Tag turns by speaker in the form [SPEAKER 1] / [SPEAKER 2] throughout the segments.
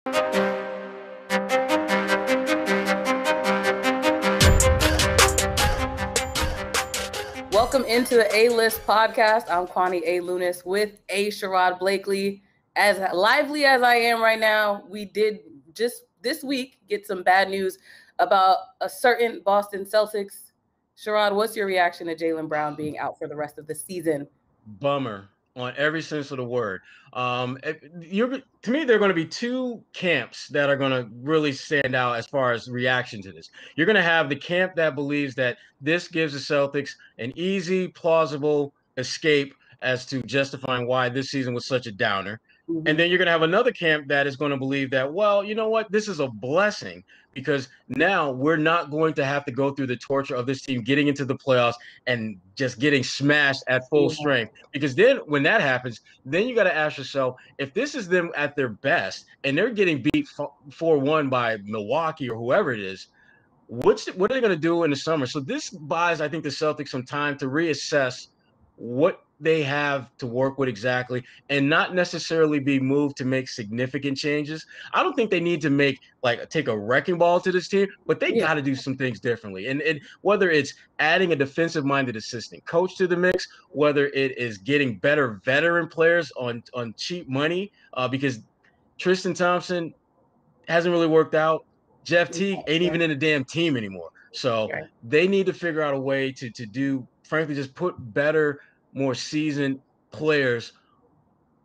[SPEAKER 1] Welcome into the A-List podcast. I'm Kwani Lunis with Sherrod Blakely. As lively as I am right now, we did just this week get some bad news about a certain Boston Celtics. Sherrod, what's your reaction to Jaylen Brown being out for the rest of the season?
[SPEAKER 2] Bummer on every sense of the word. To me, there are going to be two camps that are going to really stand out as far as reaction to this. You're going to have the camp that believes that this gives the Celtics an easy, plausible escape as to justifying why this season was such a downer. Mm-hmm. And then you're going to have another camp that is going to believe that, well, you know what, this is a blessing because now we're not going to have to go through the torture of this team getting into the playoffs and just getting smashed at full strength. Because then when that happens, then you got to ask yourself, if this is them at their best and they're getting beat 4-1 by Milwaukee or whoever it is, what are they going to do in the summer? So this buys, I think, the Celtics some time to reassess what they have to work with exactly and not necessarily be moved to make significant changes. I don't think they need to take a wrecking ball to this team, but they got to do some things differently. And whether it's adding a defensive-minded assistant coach to the mix, whether it is getting better veteran players on cheap money, because Tristan Thompson hasn't really worked out. Jeff Teague ain't even in the damn team anymore. So they need to figure out a way to do, frankly, just put better, more seasoned players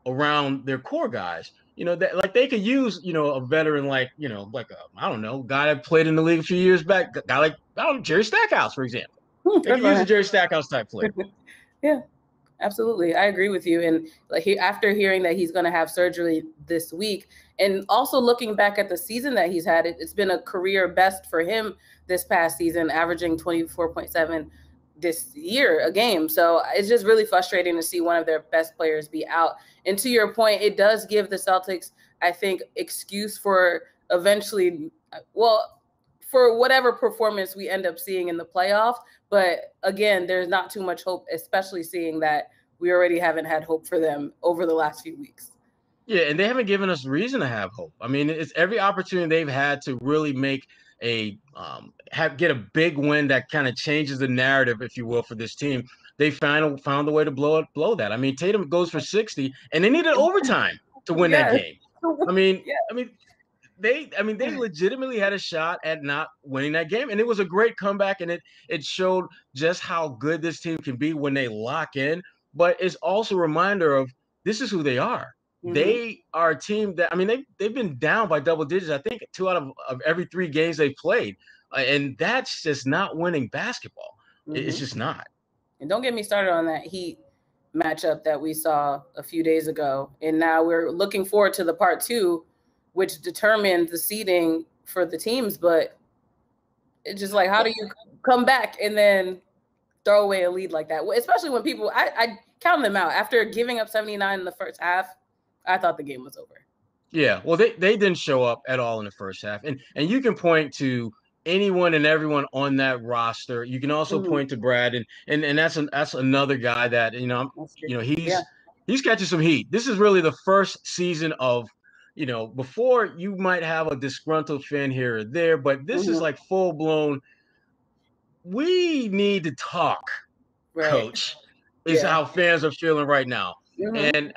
[SPEAKER 2] around their core guys. That like they could use, a veteran I don't know, guy that played in the league a few years back, a guy like Jerry Stackhouse, for example. They could use a Jerry Stackhouse type player.
[SPEAKER 1] Yeah, absolutely. I agree with you. And after hearing that he's going to have surgery this week, and also looking back at the season that he's had, it's been a career best for him this past season, averaging 24.7 this year a game. So it's just really frustrating to see one of their best players be out. And to your point, it does give the Celtics, I think, excuse for eventually, for whatever performance we end up seeing in the playoffs. But again, there's not too much hope, especially seeing that we already haven't had hope for them over the last few weeks.
[SPEAKER 2] Yeah, and they haven't given us reason to have hope. I mean, it's every opportunity they've had to really make get a big win that kind of changes the narrative, if you will, for this team. They found a way to blow that. I mean, Tatum goes for 60, and they needed overtime to win that game. They legitimately had a shot at not winning that game, and it was a great comeback, and it showed just how good this team can be when they lock in. But it's also a reminder of this is who they are. Mm-hmm. They are a team that, they've been down by double digits, I think, 2 out of every 3 games they've played. And that's just not winning basketball. Mm-hmm. It's just not.
[SPEAKER 1] And don't get me started on that Heat matchup that we saw a few days ago. And now we're looking forward to the part 2, which determines the seeding for the teams. But it's just like, how do you come back and then throw away a lead like that? Especially when people, I count them out. After giving up 79 in the first half, I thought the game was over.
[SPEAKER 2] Yeah, well, they didn't show up at all in the first half. And you can point to anyone and everyone on that roster. You can also point to Brad, and that's another guy that, he's catching some heat. This is really the first season of, before you might have a disgruntled fan here or there, but this is like full-blown, we need to talk, coach, is how fans are feeling right now. Mm-hmm. And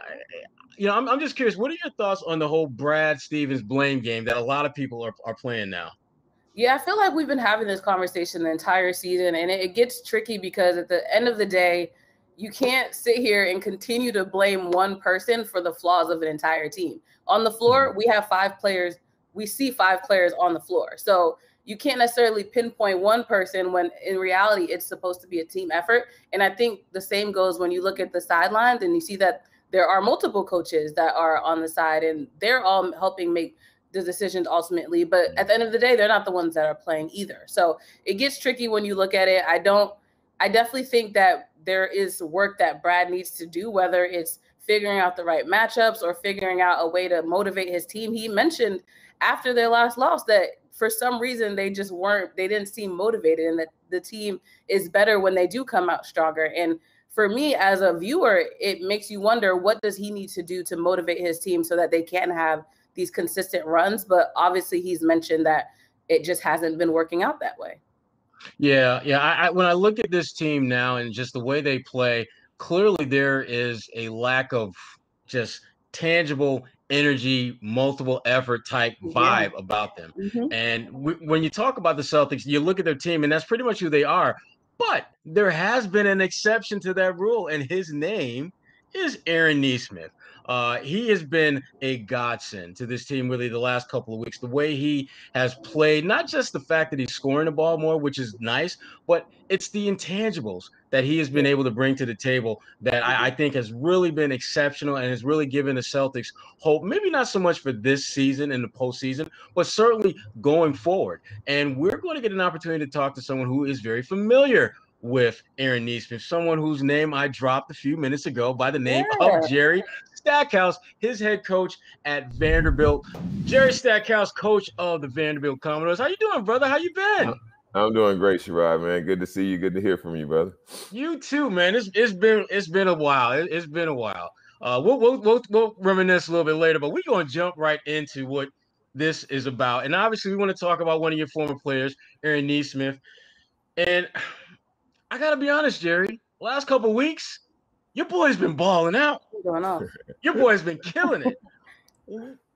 [SPEAKER 2] I'm just curious, what are your thoughts on the whole Brad Stevens blame game that a lot of people are playing now?
[SPEAKER 1] Yeah, I feel like we've been having this conversation the entire season, and it gets tricky because at the end of the day, you can't sit here and continue to blame one person for the flaws of an entire team. On the floor, we have 5 players. We see 5 players on the floor. So you can't necessarily pinpoint one person when in reality it's supposed to be a team effort. And I think the same goes when you look at the sidelines and you see that there are multiple coaches that are on the side and they're all helping make the decisions ultimately. But at the end of the day, they're not the ones that are playing either. So it gets tricky when you look at it. I definitely think that there is work that Brad needs to do, whether it's figuring out the right matchups or figuring out a way to motivate his team. He mentioned after their last loss that for some reason they didn't seem motivated, and that the team is better when they do come out stronger. And for me as a viewer, it makes you wonder, what does he need to do to motivate his team so that they can have these consistent runs. But obviously he's mentioned that it just hasn't been working out that way.
[SPEAKER 2] Yeah. When I look at this team now and just the way they play, clearly there is a lack of just tangible energy, multiple effort type
[SPEAKER 1] Yeah.
[SPEAKER 2] vibe about them. And when you talk about the Celtics, you look at their team, and that's pretty much who they are. But there has been an exception to that rule, and his name is Aaron Nesmith. He has been a godsend to this team really the last couple of weeks. The way he has played, not just the fact that he's scoring the ball more, which is nice, but it's the intangibles that he has been able to bring to the table that I think has really been exceptional and has really given the Celtics hope. Maybe not so much for this season in the postseason, but certainly going forward. And we're going to get an opportunity to talk to someone who is very familiar with Aaron Nesmith, someone whose name I dropped a few minutes ago by the name of Jerry Stackhouse, his head coach at Vanderbilt. Jerry Stackhouse, coach of the Vanderbilt Commodores. How you doing, brother? How you been?
[SPEAKER 3] I'm doing great, Sherrod, man. Good to see you. Good to hear from you, brother.
[SPEAKER 2] You too, man. It's been a while. It's been a while. We'll reminisce a little bit later, but we're gonna jump right into what this is about. And obviously, we want to talk about one of your former players, Aaron Nesmith. And I gotta be honest, Jerry. Last couple of weeks, your boy's been balling out.
[SPEAKER 1] What's going on?
[SPEAKER 2] Your boy's been killing it.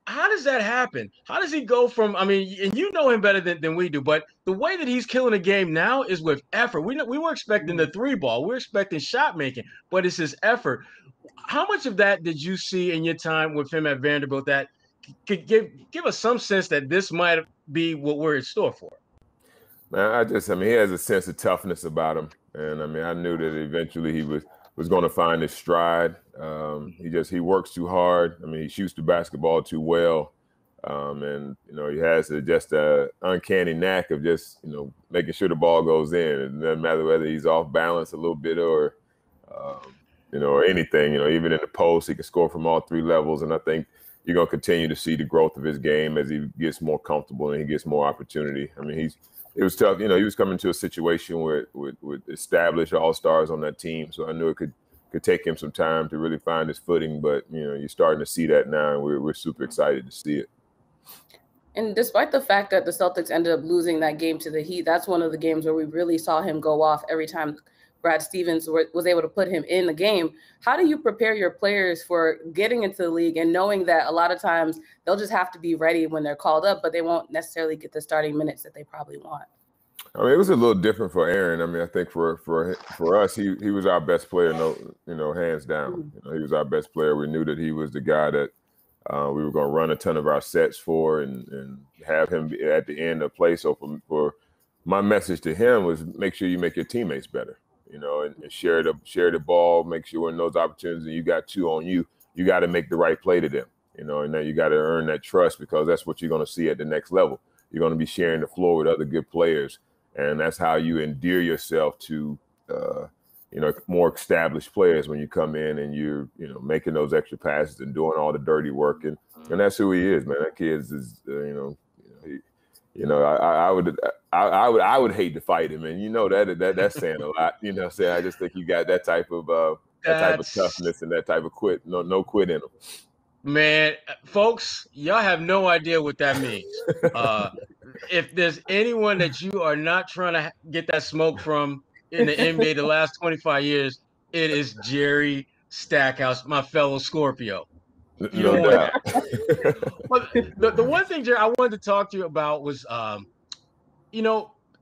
[SPEAKER 2] How does that happen? How does he go from, I mean, and you know him better than we do, but the way that he's killing a game now is with effort. We were expecting the three ball. We're expecting shot making, but it's his effort. How much of that did you see in your time with him at Vanderbilt that could give us some sense that this might be what we're in store for?
[SPEAKER 3] Man, he has a sense of toughness about him. And I mean, I knew that eventually he was going to find his stride. He works too hard. I mean, he shoots the basketball too well. And, he has just a uncanny knack of just, making sure the ball goes in. It doesn't matter whether he's off balance a little bit or anything, even in the post, he can score from all three levels. And I think you're going to continue to see the growth of his game as he gets more comfortable and he gets more opportunity. I mean, it was tough. He was coming to a situation with established all-stars on that team. So I knew it could take him some time to really find his footing. But, you're starting to see that now, and we're super excited to see it.
[SPEAKER 1] And despite the fact that the Celtics ended up losing that game to the Heat, that's one of the games where we really saw him go off every time Brad Stevens was able to put him in the game. How do you prepare your players for getting into the league and knowing that a lot of times they'll just have to be ready when they're called up, but they won't necessarily get the starting minutes that they probably want?
[SPEAKER 3] I mean, it was a little different for Aaron. I mean, I think for us, he was our best player, hands down. He was our best player. We knew that he was the guy that we were going to run a ton of our sets for and have him at the end of play. So for my message to him was make sure you make your teammates better. And share the ball, make sure in those opportunities and you got two on you, you got to make the right play to them, and then you got to earn that trust because that's what you're going to see at the next level. You're going to be sharing the floor with other good players, and that's how you endear yourself to, more established players when you come in and you're, making those extra passes and doing all the dirty work, and that's who he is, man. That kid is, I would hate to fight him, and that's saying a lot. I just think you got that type of toughness and that type of no quit in him.
[SPEAKER 2] Man, folks, y'all have no idea what that means. If there's anyone that you are not trying to get that smoke from in the NBA the last 25 years, it is Jerry Stackhouse, my fellow Scorpio.
[SPEAKER 3] No doubt.
[SPEAKER 2] But the one thing, Jerry, I wanted to talk to you about was,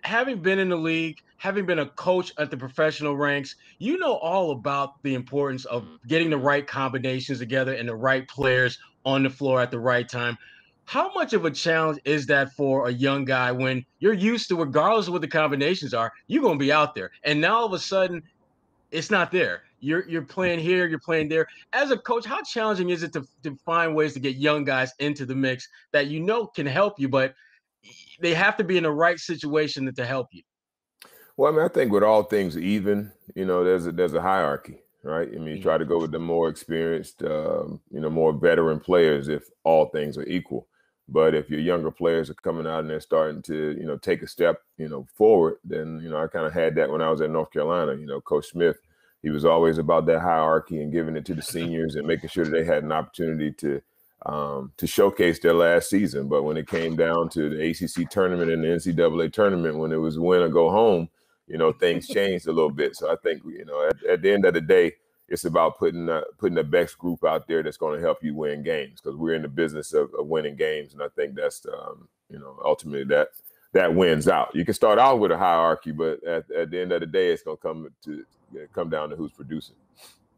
[SPEAKER 2] having been in the league, having been a coach at the professional ranks, you know all about the importance of getting the right combinations together and the right players on the floor at the right time. How much of a challenge is that for a young guy when you're used to, regardless of what the combinations are, you're going to be out there. And now all of a sudden, it's not there. You're playing here, you're playing there. As a coach, how challenging is it to find ways to get young guys into the mix that can help you, but they have to be in the right situation to help you?
[SPEAKER 3] Well, I mean, I think with all things even, there's a hierarchy, right? I mean, you try to go with the more experienced, more veteran players if all things are equal. But if your younger players are coming out and they're starting to, take a step, forward, then, I kind of had that when I was at North Carolina. Coach Smith, he was always about that hierarchy and giving it to the seniors and making sure that they had an opportunity to to showcase their last season. But when it came down to the ACC tournament and the NCAA tournament, when it was win or go home, things changed a little bit. So I think, at the end of the day, it's about putting the best group out there that's going to help you win games, because we're in the business of winning games. And I think that's, ultimately that wins out. You can start out with a hierarchy, but at the end of the day, it's going to come down to who's producing.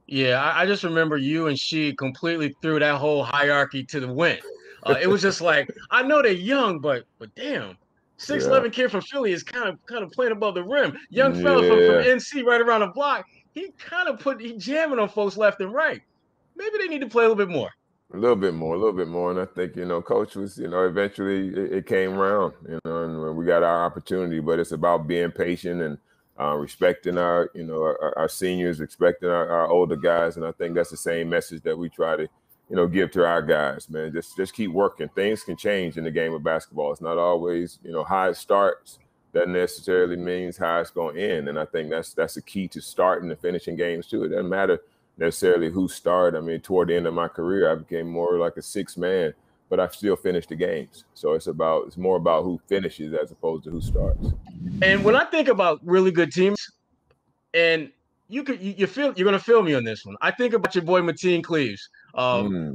[SPEAKER 2] Yeah, I just remember you and she completely threw that whole hierarchy to the wind. It was just like, I know they're young, but damn, 6'11" kid from Philly is kind of playing above the rim. Young fella from NC right around the block, he jamming on folks left and right. Maybe they need to play a little bit more.
[SPEAKER 3] A little bit more. And I think, coach was, eventually it came around, and we got our opportunity. But it's about being patient and respecting our seniors, respecting our older guys. And I think that's the same message that we try to, give to our guys, man. Just keep working. Things can change in the game of basketball. It's not always, how it starts doesn't necessarily means how it's going to end. And I think that's the key to starting and finishing games too. It doesn't matter necessarily who started. I mean, toward the end of my career, I became more like a sixth man, but I still finished the games. So it's more about who finishes as opposed to who starts.
[SPEAKER 2] And when I think about really good teams, and you're going to feel me on this one, I think about your boy Mateen Cleaves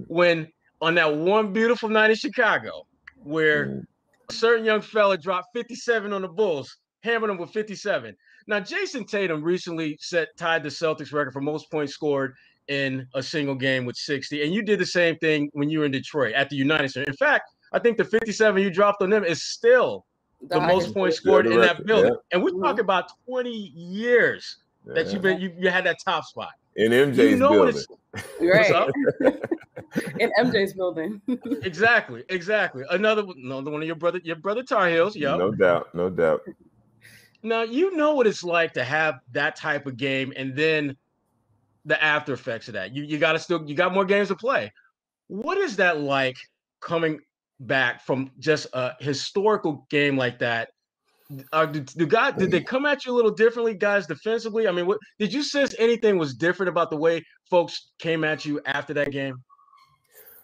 [SPEAKER 2] when on that one beautiful night in Chicago where a certain young fella dropped 57 on the Bulls, hammered them with 57. Now, Jason Tatum recently tied the Celtics record for most points scored in a single game with 60, and you did the same thing when you were in Detroit at the United Center. In fact, I think the 57 you dropped on them is still the most points scored in that building. Yeah. And we're talking about 20 years that you had that top spot.
[SPEAKER 3] In MJ's building.
[SPEAKER 1] Right. In MJ's building.
[SPEAKER 2] Exactly. Another one of your brother Tar Heels. Yep.
[SPEAKER 3] No doubt.
[SPEAKER 2] Now, you know what it's like to have that type of game and then the after effects of that. You got more games to play. What is that like coming back from just a historical game like that? Did they come at you a little differently, guys, defensively? I mean, did you sense anything was different about the way folks came at you after that game?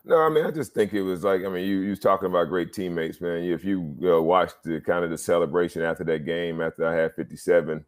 [SPEAKER 3] No, I mean, I just think it was like, I mean, you was talking about great teammates, man. If you watched the celebration after that game, after I had 57,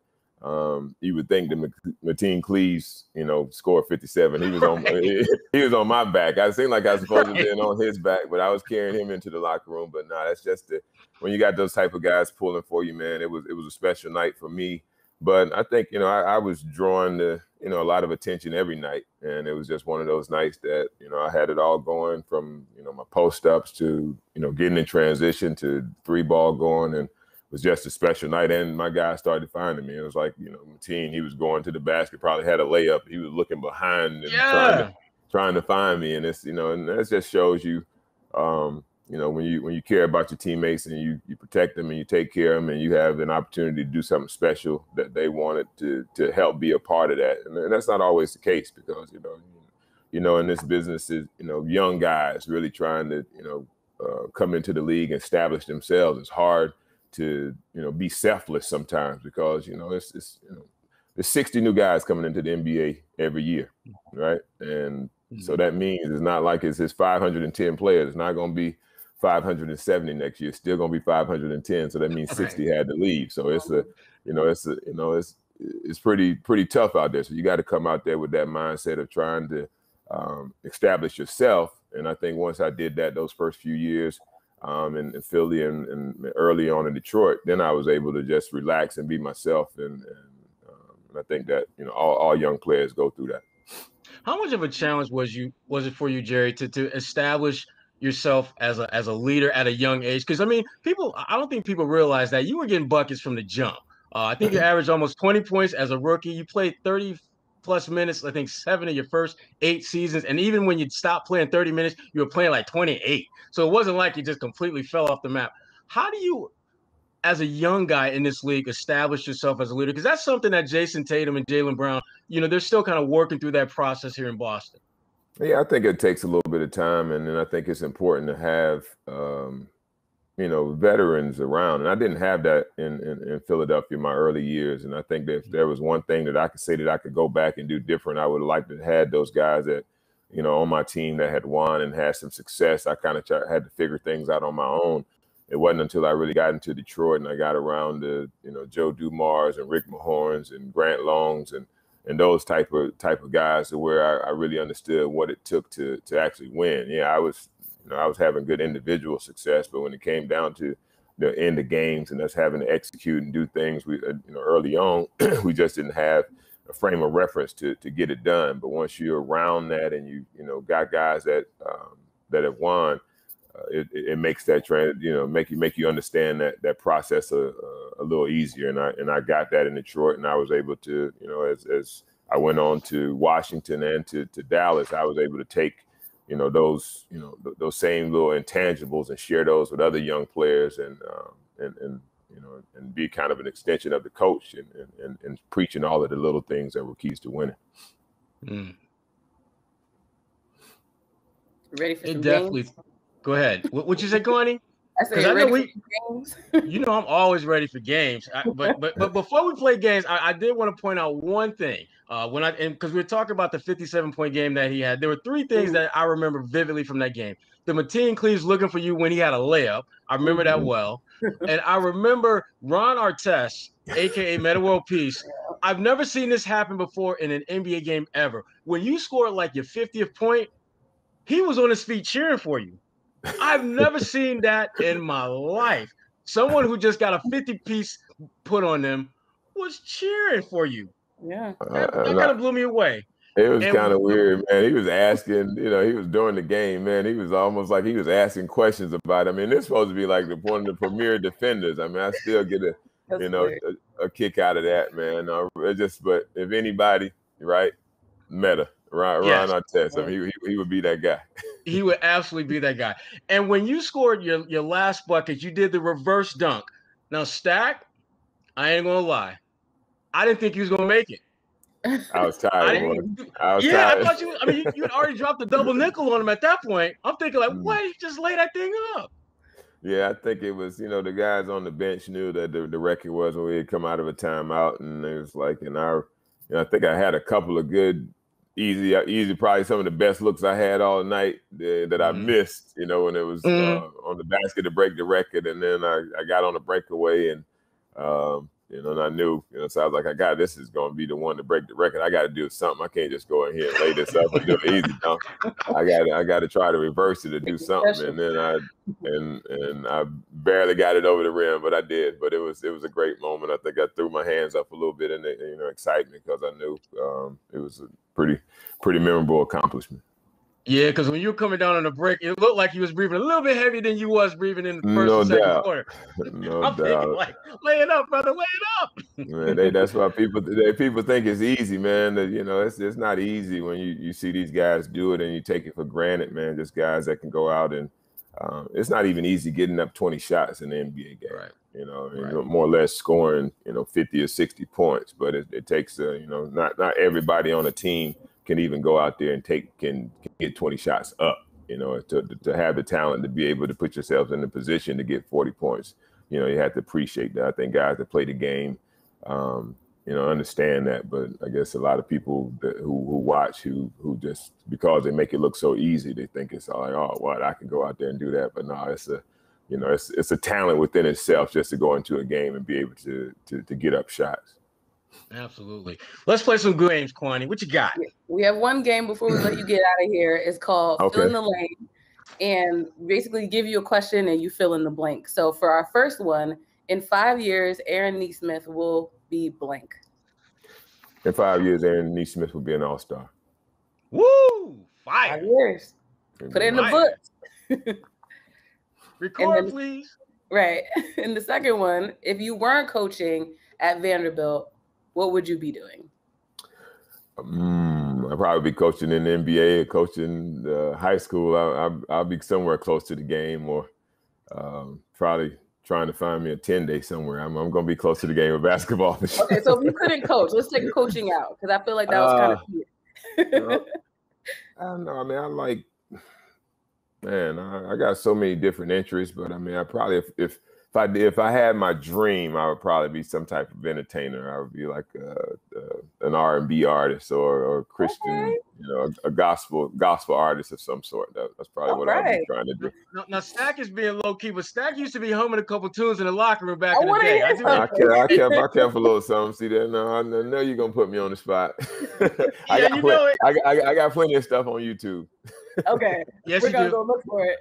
[SPEAKER 3] you would think that Mateen Cleaves, scored 57. He was on my back. I seemed like I was supposed to be on his back, but I was carrying him into the locker room. But no, that's just when you got those type of guys pulling for you, man. It was a special night for me. But I think, I was drawing a lot of attention every night. And it was just one of those nights that, I had it all going from, my post-ups to, getting in transition to 3-ball going. And it was just a special night. And my guys started finding me. It was like, Mateen, he was going to the basket, probably had a layup. He was looking behind and trying to find me. And it's, and that just shows you, when you care about your teammates and you protect them and you take care of them and you have an opportunity to do something special that they wanted to help be a part of that. And that's not always the case because, in this business is, young guys really trying to, come into the league and establish themselves. It's hard to, be selfless sometimes because, it's there's 60 new guys coming into the NBA every year, right? And so that means it's not like it's 510 players. It's not going to be 570 next year. It's still going to be 510. So that means 60 had to leave. So it's pretty tough out there. So you got to come out there with that mindset of trying to establish yourself. And I think once I did that, those first few years in Philly and early on in Detroit, then I was able to just relax and be myself. And I think that, all young players go through that.
[SPEAKER 2] How much of a challenge was it for you, Jerry, to establish yourself as a leader at a young age? Because I don't think people realize that you were getting buckets from the jump. I think you averaged almost 20 points as a rookie. You played 30 plus minutes, I think 7 of your first 8 seasons. And even when you stopped playing 30 minutes, you were playing like 28. So it wasn't like you just completely fell off the map. How do you, as a young guy in this league, establish yourself as a leader? Because that's something that Jason Tatum and Jaylen Brown, they're still kind of working through that process here in Boston.
[SPEAKER 3] Yeah, I think it takes a little bit of time, and then I think it's important to have, veterans around. And I didn't have that in Philadelphia in my early years. And I think that if there was one thing that I could say that I could go back and do different, I would have liked to have had those guys that on my team that had won and had some success. I kind of had to figure things out on my own. It wasn't until I really got into Detroit and I got around the, Joe Dumars and Rick Mahorns and Grant Longs and those type of guys to where I really understood what it took to actually win. Yeah, I was having good individual success, but when it came down to the end of games and us having to execute and do things, we early on, we just didn't have a frame of reference to get it done. But once you're around that and you got guys that have won, it makes that make you understand that process a little easier. And I got that in Detroit, and I was able to, as I went on to Washington and to Dallas, I was able to take those same little intangibles and share those with other young players and be kind of an extension of the coach and preaching all of the little things that were keys to winning.
[SPEAKER 1] Ready for some games?
[SPEAKER 2] Go ahead. What you say, Kwani?
[SPEAKER 1] I said, ready for games?
[SPEAKER 2] I'm always ready for games. But before we play games, I did want to point out one thing. Because we were talking about the 57-point game that he had, there were three things that I remember vividly from that game. The Mateen Cleaves looking for you when he had a layup. I remember that well. And I remember Ron Artest, a.k.a. Metta World Peace. I've never seen this happen before in an NBA game ever. When you scored like your 50th point, he was on his feet cheering for you. I've never seen that in my life. Someone who just got a 50-piece put on them was cheering for you.
[SPEAKER 1] Yeah.
[SPEAKER 2] That kind of blew me away.
[SPEAKER 3] It was kind of weird, man. He was asking, he was during the game, man. He was almost like he was asking questions about it. I mean, this supposed to be like one of the premier defenders. I mean, I still get a kick out of that, man. But if anybody, right, Metta. Ron Artest. I mean, he would be that guy.
[SPEAKER 2] He would absolutely be that guy. And when you scored your last bucket, you did the reverse dunk. Now, Stack, I ain't gonna lie, I didn't think he was gonna make it.
[SPEAKER 3] I was tired.
[SPEAKER 2] I thought you. I mean, you had already dropped the double nickel on him at that point. I'm thinking like, what? He just lay that thing up.
[SPEAKER 3] Yeah, I think it was. The guys on the bench knew that the record was when we had come out of a timeout, and it was like, I think I had a couple of good. Easy, probably some of the best looks I had all night that I missed, when it was on the basket to break the record. And then I got on a breakaway and, and I knew, so I was like, this is going to be the one to break the record. I got to do something. I can't just go in here and lay this up and do an easy dunk. I got to try to reverse it or do something. And then I barely got it over the rim, but I did. But it was a great moment. I think I threw my hands up a little bit in excitement because I knew it was a pretty memorable accomplishment.
[SPEAKER 2] Yeah, because when you were coming down on the break, it looked like you was breathing a little bit heavier than you was breathing in the first and second quarter. I'm thinking like, lay it up, brother, lay it up.
[SPEAKER 3] Man, that's why people think it's easy, man. That, it's not easy when you see these guys do it and you take it for granted, man. Just guys that can go out and it's not even easy getting up 20 shots in the NBA game. Right. More or less scoring, 50 or 60 points, but it takes not everybody on a team can even go out there and can get 20 shots up, to have the talent to be able to put yourselves in the position to get 40 points. You have to appreciate that. I think guys that play the game, understand that. But I guess a lot of people who watch, who just, because they make it look so easy, they think it's all like, oh, what, I can go out there and do that. But no, it's a talent within itself just to go into a game and be able to get up shots.
[SPEAKER 2] Absolutely. Let's play some games, Kwani. What you got?
[SPEAKER 1] We have one game before we let you get out of here. It's called Fill in the Lane, and basically give you a question and you fill in the blank. So for our first one, in 5 years, Aaron Nesmith will be blank.
[SPEAKER 3] In 5 years, Aaron Nesmith will be an all-star.
[SPEAKER 2] Woo!
[SPEAKER 1] 5 years. Put it in the books.
[SPEAKER 2] Record, please.
[SPEAKER 1] Right. And the second one, if you weren't coaching at Vanderbilt, what would you be doing?
[SPEAKER 3] I'd probably be coaching in the NBA or coaching high school. I'll be somewhere close to the game, or probably trying to find me a 10-day somewhere. I'm going to be close to the game of basketball.
[SPEAKER 1] Okay, so if you couldn't coach, let's take coaching out, because I feel like that was kind of cute.
[SPEAKER 3] I don't know. I mean, I got so many different interests, but I mean, I probably, if if I had my dream, I would probably be some type of entertainer. I would be like an R&B artist or Christian, a gospel artist of some sort. That's probably what I'd be trying to do.
[SPEAKER 2] Now Stack is being low key, but Stack used to be humming a couple tunes in the locker room back in the day.
[SPEAKER 3] I kept a little something. See that? No, I know you're gonna put me on the spot. I got plenty of stuff on YouTube.
[SPEAKER 1] Okay.
[SPEAKER 2] Yes,
[SPEAKER 1] we're gonna go look for it.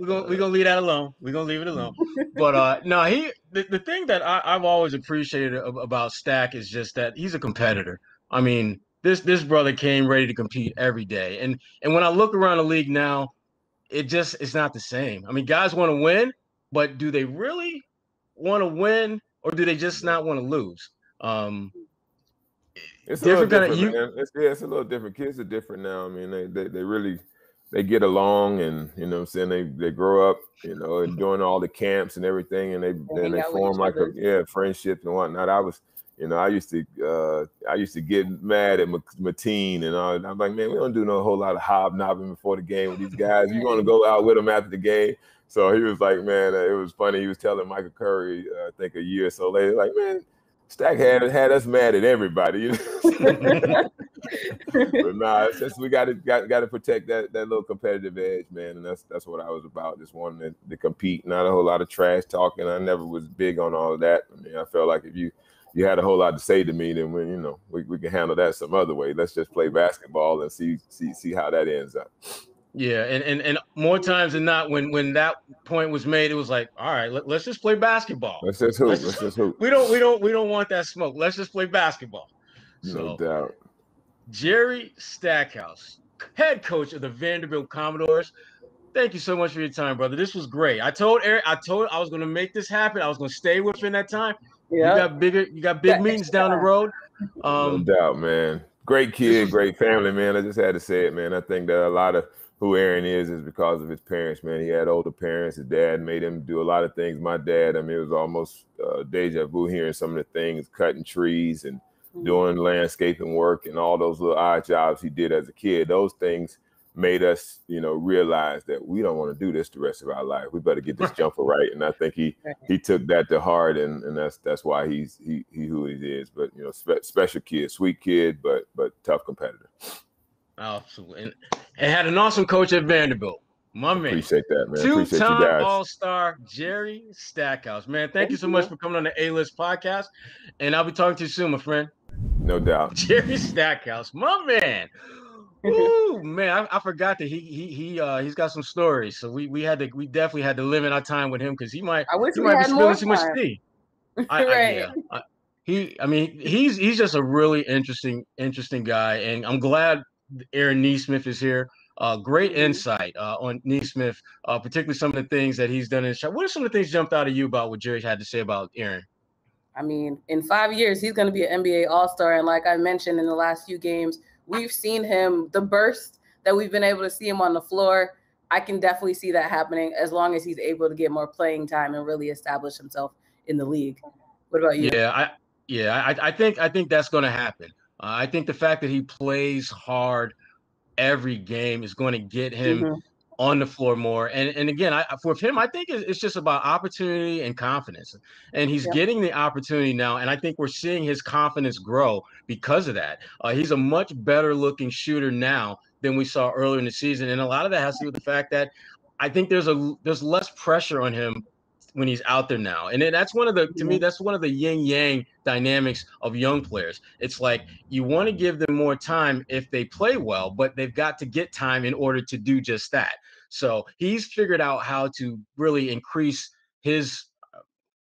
[SPEAKER 2] We're gonna leave that alone. We're gonna leave it alone. But no, the thing that I've always appreciated about Stack is just that he's a competitor. I mean, this brother came ready to compete every day. And when I look around the league now, it's not the same. I mean, guys want to win, but do they really want to win, or do they just not want to lose?
[SPEAKER 3] It's a little different, man. It's a little different. Kids are different now. I mean, they really get along, and what I'm saying, they grow up, and doing all the camps and everything, and they form like friendships and whatnot. I used to get mad at Mateen and all. I'm like, man, we don't do no whole lot of hobnobbing before the game with these guys. You want to go out with them after the game? So he was like, man, it was funny. He was telling Michael Curry, I think a year or so later, like, man, Stack had us mad at everybody. But nah, it's just we got to protect that little competitive edge, man, and that's what I was about. Just wanting to compete, not a whole lot of trash talking. I never was big on all of that. I mean, I felt like if you had a whole lot to say to me, then we can handle that some other way. Let's just play basketball and see how that ends up.
[SPEAKER 2] Yeah, and more times than not, when that point was made, it was like, all right, let's just play basketball. Let's just hoop. We don't want that smoke. Let's just play basketball.
[SPEAKER 3] No doubt.
[SPEAKER 2] Jerry Stackhouse, head coach of the Vanderbilt Commodores. Thank you so much for your time, brother. This was great. I told Eric, I was going to make this happen. I was going to stay within that time. Yeah. You got big meetings down the road.
[SPEAKER 3] No doubt, man. Great kid, great family, man. I just had to say it, man. I think that a lot of who Aaron is because of his parents, man. He had older parents. His dad made him do a lot of things. My dad, I mean, it was almost deja vu hearing some of the things, cutting trees and doing landscaping work and all those little odd jobs he did as a kid. Those things made us, realize that we don't want to do this the rest of our life. We better get this jumper right. And I think he took that to heart, and that's why he's who he is. But special kid, sweet kid, but tough competitor.
[SPEAKER 2] Absolutely, and had an awesome coach at Vanderbilt. My man.
[SPEAKER 3] Appreciate that, man.
[SPEAKER 2] Two-time All-Star Jerry Stackhouse. Man, thank you so much for coming on the A-List podcast, and I'll be talking to you soon, my friend.
[SPEAKER 3] No doubt.
[SPEAKER 2] Jerry Stackhouse, my man. Ooh, man, I forgot that he's got some stories. So we definitely had to limit our time with him because he might be spilling too much tea.
[SPEAKER 1] Right.
[SPEAKER 2] He's just a really interesting guy, and I'm glad Aaron Nesmith is here. Great insight on Nesmith, particularly some of the things that he's done in the shot. What are some of the things jumped out of you about what Jerry had to say about Aaron?
[SPEAKER 1] I mean, in 5 years, he's going to be an NBA All-Star, and like I mentioned in the last few games, we've seen him, the burst that we've been able to see him on the floor. I can definitely see that happening as long as he's able to get more playing time and really establish himself in the league. What about you?
[SPEAKER 2] I think that's going to happen. I think the fact that he plays hard every game is going to get him on the floor more. And again, for him, I think it's just about opportunity and confidence. And he's getting the opportunity now. And I think we're seeing his confidence grow because of that. He's a much better looking shooter now than we saw earlier in the season. And a lot of that has to do with the fact that I think there's less pressure on him when he's out there now. And that's one of the, to me, that's one of the yin yang dynamics of young players. It's like you want to give them more time if they play well, but they've got to get time in order to do just that. So he's figured out how to really increase his,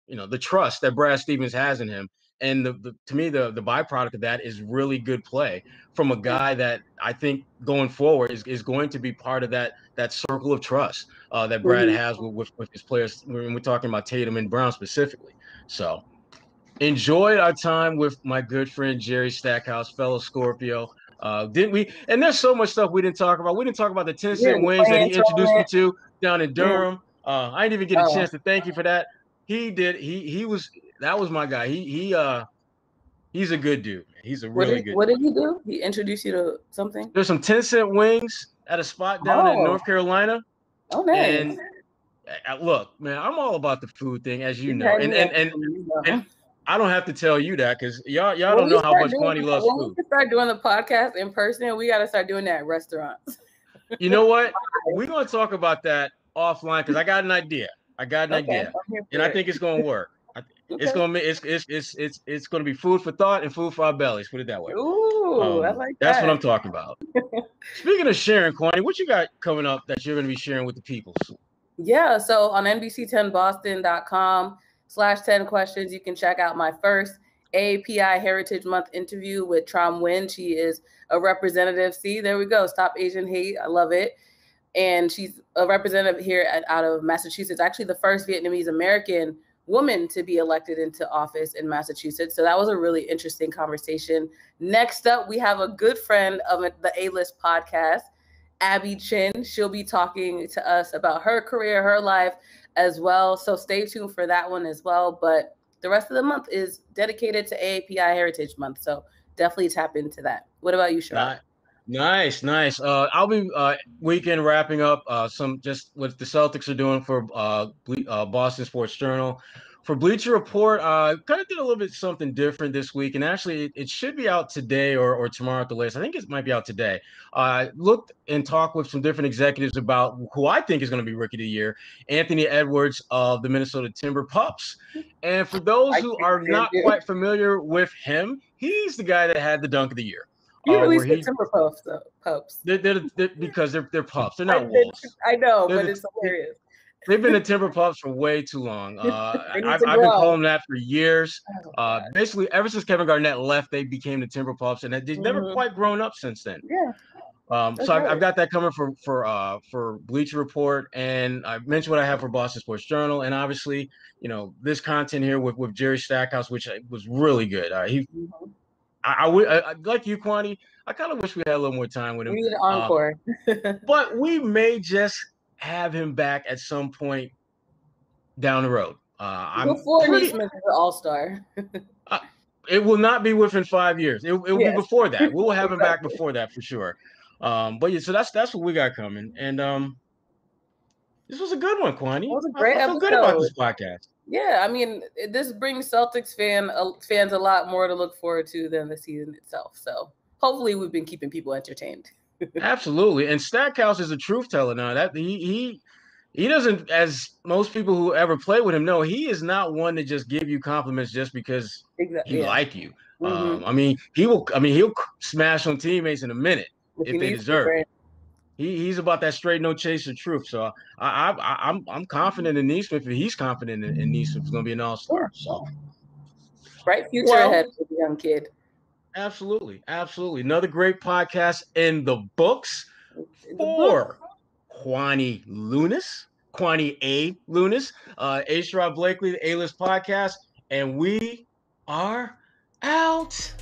[SPEAKER 2] the trust that Brad Stevens has in him. And to me, the byproduct of that is really good play from a guy that I think going forward is going to be part of that circle of trust that Brad has with his players when we're talking about Tatum and Brown specifically. So enjoyed our time with my good friend Jerry Stackhouse, fellow Scorpio. Didn't we? And there's so much stuff we didn't talk about. We didn't talk about the 10-cent wings that he introduced me to down in Durham. I didn't even get a chance to thank you for that. He did. That was my guy. He's a good dude. He's a really good dude.
[SPEAKER 1] What did he do? He introduced you to something?
[SPEAKER 2] There's some 10-cent wings at a spot down in North Carolina.
[SPEAKER 1] Oh, nice.
[SPEAKER 2] And Look, man, I'm all about the food thing, as you
[SPEAKER 1] You
[SPEAKER 2] know,
[SPEAKER 1] had me at you know.
[SPEAKER 2] and I don't have to tell you that because y'all don't know how much Kwani loves
[SPEAKER 1] when
[SPEAKER 2] food.
[SPEAKER 1] we start doing the podcast in person, we got to start doing that at restaurants.
[SPEAKER 2] You know what? We're gonna talk about that offline because I got an idea. And I think it's gonna work. It's gonna be food for thought and food for our bellies. Put it that way.
[SPEAKER 1] Ooh, I like
[SPEAKER 2] that's
[SPEAKER 1] that.
[SPEAKER 2] what I'm talking about. Speaking of sharing, Kwani, what you got coming up that you're gonna be sharing with the peoples?
[SPEAKER 1] Yeah, so on NBC10Boston.com/10 questions, you can check out my first API Heritage Month interview with Tram Nguyen. She is a representative. See, there we go. Stop Asian hate. I love it. And she's a representative here out of Massachusetts, actually the first Vietnamese American woman to be elected into office in Massachusetts. So that was a really interesting conversation. Next up, we have a good friend of the A-List podcast, Abby Chin. She'll be talking to us about her career, her life as well. So stay tuned for that one as well. But the rest of the month is dedicated to AAPI Heritage Month. So definitely tap into that. What about you, Sherrod?
[SPEAKER 2] Nice. I'll be weekend wrapping up some just what the Celtics are doing for Boston Sports Journal. For Bleacher Report, kind of did a little bit something different this week, and actually it should be out today or tomorrow at the latest. I think it might be out today. Looked and talked with some different executives about who I think is going to be Rookie of the Year, Anthony Edwards of the Minnesota Timber Pups. And for those who are not quite familiar with him, he's the guy that had the Dunk of the Year.
[SPEAKER 1] You really said Timber Pups, though. Pups.
[SPEAKER 2] They're because they're pups. They're not wolves.
[SPEAKER 1] I know, but it's hilarious.
[SPEAKER 2] They've been the Timber Pups for way too long. I've been calling them that for years. Basically, ever since Kevin Garnett left, they became the Timber Pups, and they've never quite grown up since then.
[SPEAKER 1] Yeah.
[SPEAKER 2] So I've got that coming for Bleacher Report, and I mentioned what I have for Boston Sports Journal, and obviously, this content here with Jerry Stackhouse, which was really good. I like you, Kwani. I kind of wish we had a little more time with him.
[SPEAKER 1] We need an encore.
[SPEAKER 2] But we may just have him back at some point down the road.
[SPEAKER 1] Before Nesmith is an all-star.
[SPEAKER 2] It will not be within 5 years. It will be before that. We will have him back before that for sure. But yeah, so that's what we got coming. And this was a good one, Kwani. It
[SPEAKER 1] was a great episode.
[SPEAKER 2] I feel good about this podcast.
[SPEAKER 1] Yeah, I mean, this brings Celtics fans a lot more to look forward to than the season itself. So hopefully we've been keeping people entertained.
[SPEAKER 2] Absolutely. And Stackhouse is a truth teller now. That he doesn't, as most people who ever play with him know, he is not one to just give you compliments just because he like you. He'll smash on teammates in a minute if they deserve it. He's about that straight no chaser truth. So I'm confident in Nesmith. If he's confident in Nesmith, he's going to be an all-star. So
[SPEAKER 1] bright future ahead for the young kid.
[SPEAKER 2] Absolutely. Another great podcast in the books for Kwani A. Lunis, Sherrod Blakely, the A-List podcast, and we are out.